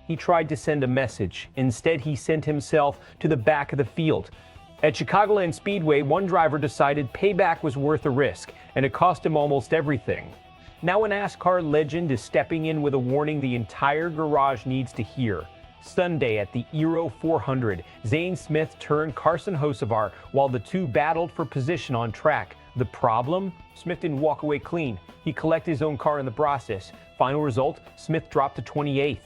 He tried to send a message. Instead, he sent himself to the back of the field. At Chicagoland Speedway, one driver decided payback was worth a risk, and it cost him almost everything. Now a NASCAR legend is stepping in with a warning the entire garage needs to hear. Sunday at the eero 400, Zane Smith turned Carson Hocevar while the two battled for position on track. The problem? Smith didn't walk away clean. He collected his own car in the process. Final result, Smith dropped to 28th.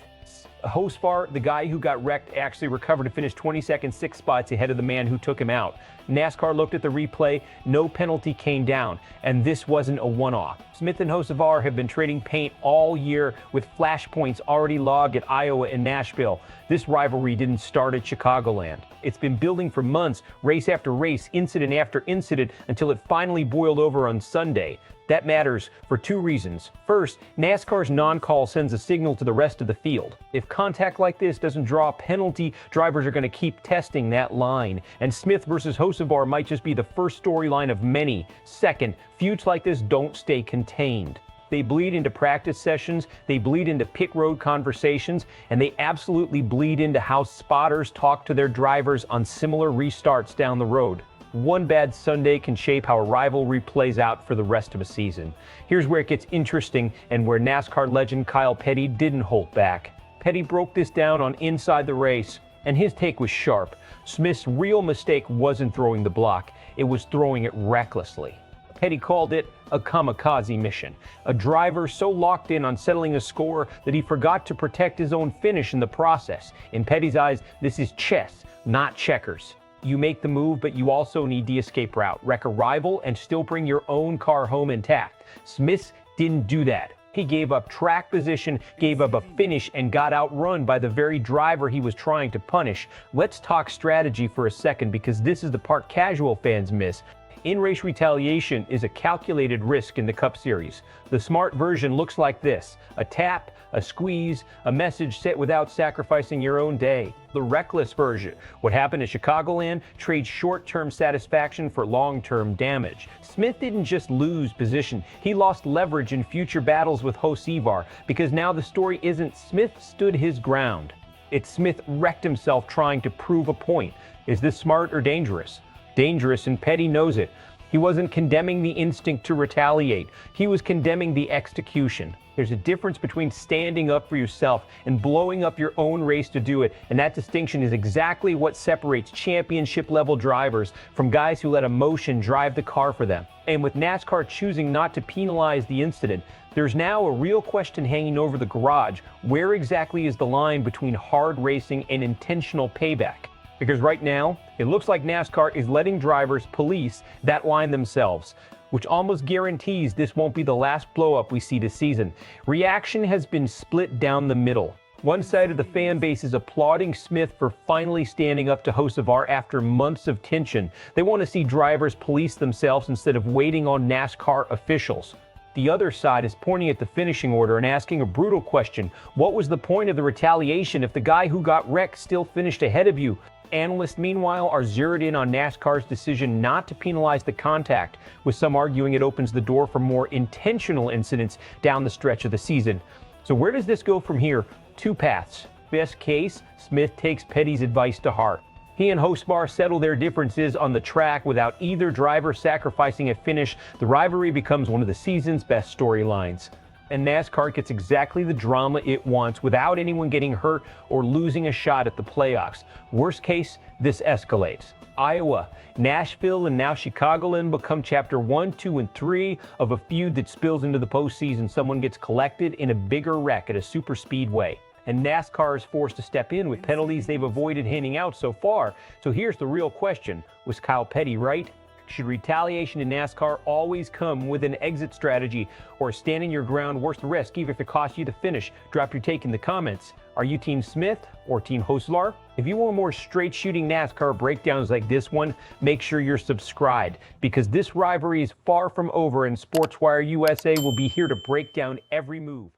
Hocevar, the guy who got wrecked, actually recovered to finish 22nd, 6 spots ahead of the man who took him out. NASCAR looked at the replay, no penalty came down, and this wasn't a one-off. Smith and Hocevar have been trading paint all year with flashpoints already logged at Iowa and Nashville. This rivalry didn't start at Chicagoland. It's been building for months, race after race, incident after incident, until it finally boiled over on Sunday. That matters for two reasons. First, NASCAR's non-call sends a signal to the rest of the field. If contact like this doesn't draw a penalty, drivers are going to keep testing that line. And Smith versus Hocevar might just be the first storyline of many. Second, feuds like this don't stay contained. They bleed into practice sessions, they bleed into pit road conversations, and they absolutely bleed into how spotters talk to their drivers on similar restarts down the road. One bad Sunday can shape how a rivalry plays out for the rest of a season. Here's where it gets interesting and where NASCAR legend Kyle Petty didn't hold back. Petty broke this down on Inside the Race, and his take was sharp. Smith's real mistake wasn't throwing the block, it was throwing it recklessly. Petty called it a kamikaze mission, a driver so locked in on settling a score that he forgot to protect his own finish in the process. In Petty's eyes, this is chess, not checkers. You make the move, but you also need the escape route, wreck a rival, and still bring your own car home intact. Smith didn't do that. He gave up track position, gave up a finish, and got outrun by the very driver he was trying to punish. Let's talk strategy for a second, because this is the part casual fans miss. In-race retaliation is a calculated risk in the Cup Series. The smart version looks like this: a tap, a squeeze, a message sent without sacrificing your own day. The reckless version, what happened at Chicagoland, trades short-term satisfaction for long-term damage. Smith didn't just lose position, he lost leverage in future battles with Hocevar, because now the story isn't Smith stood his ground. It's Smith wrecked himself trying to prove a point. Is this smart or dangerous? Dangerous, and Petty knows it. He wasn't condemning the instinct to retaliate. He was condemning the execution. There's a difference between standing up for yourself and blowing up your own race to do it, and that distinction is exactly what separates championship-level drivers from guys who let emotion drive the car for them. And with NASCAR choosing not to penalize the incident, there's now a real question hanging over the garage. Where exactly is the line between hard racing and intentional payback? Because right now, it looks like NASCAR is letting drivers police that line themselves, which almost guarantees this won't be the last blow-up we see this season. Reaction has been split down the middle. One side of the fan base is applauding Smith for finally standing up to Hocevar after months of tension. They want to see drivers police themselves instead of waiting on NASCAR officials. The other side is pointing at the finishing order and asking a brutal question: what was the point of the retaliation if the guy who got wrecked still finished ahead of you? Analysts, meanwhile, are zeroed in on NASCAR's decision not to penalize the contact, with some arguing it opens the door for more intentional incidents down the stretch of the season. So where does this go from here? Two paths. Best case, Smith takes Petty's advice to heart. He and Hocevar settle their differences on the track without either driver sacrificing a finish. The rivalry becomes one of the season's best storylines. And NASCAR gets exactly the drama it wants without anyone getting hurt or losing a shot at the playoffs. Worst case, this escalates. Iowa, Nashville, and now Chicagoland become chapter 1, 2, and 3 of a feud that spills into the postseason. Someone gets collected in a bigger wreck at a super speedway, and NASCAR is forced to step in with penalties they've avoided handing out so far. So here's the real question: was Kyle Petty right? Should retaliation in NASCAR always come with an exit strategy, or standing your ground worth the risk, even if it costs you the finish? Drop your take in the comments. Are you Team Smith or Team Hocevar? If you want more straight-shooting NASCAR breakdowns like this one, make sure you're subscribed, because this rivalry is far from over, and SportsWire USA will be here to break down every move.